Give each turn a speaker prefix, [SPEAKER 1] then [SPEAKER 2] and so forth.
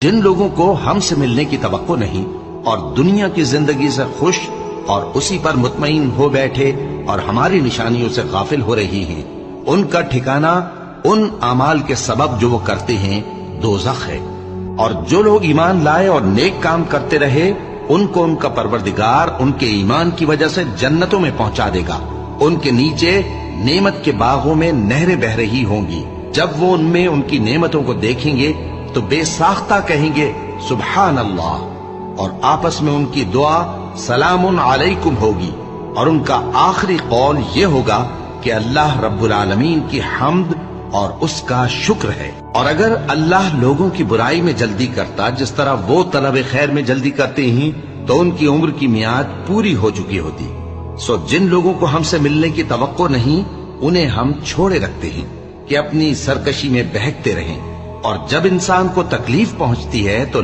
[SPEAKER 1] جن لوگوں کو ہم سے ملنے کی توقع نہیں اور دنیا کی زندگی سے خوش اور اسی پر مطمئن ہو بیٹھے اور ہماری نشانیوں سے غافل ہو رہی ہیں، ان کا ٹھکانہ ان اعمال کے سبب جو وہ کرتے ہیں دوزخ ہے۔ اور جو لوگ ایمان لائے اور نیک کام کرتے رہے ان کو ان کا پروردگار ان کے ایمان کی وجہ سے جنتوں میں پہنچا دے گا، ان کے نیچے نعمت کے باغوں میں نہریں بہہ رہی ہوں گی۔ جب وہ ان میں ان کی نعمتوں کو دیکھیں گے تو بے ساختہ کہیں گے سبحان اللہ، اور آپس میں ان کی دعا سلام علیکم ہوگی، اور ان کا آخری قول یہ ہوگا کہ اللہ رب العالمین کی حمد اور اس کا شکر ہے۔ اور اگر اللہ لوگوں کی برائی میں جلدی کرتا جس طرح وہ طلب خیر میں جلدی کرتے ہیں تو ان کی عمر کی میعاد پوری ہو چکی ہوتی۔ سو جن لوگوں کو ہم سے ملنے کی توقع نہیں انہیں ہم چھوڑے رکھتے ہیں کہ اپنی سرکشی میں بہکتے رہیں، اور جب انسان کو تکلیف پہنچتی ہے تو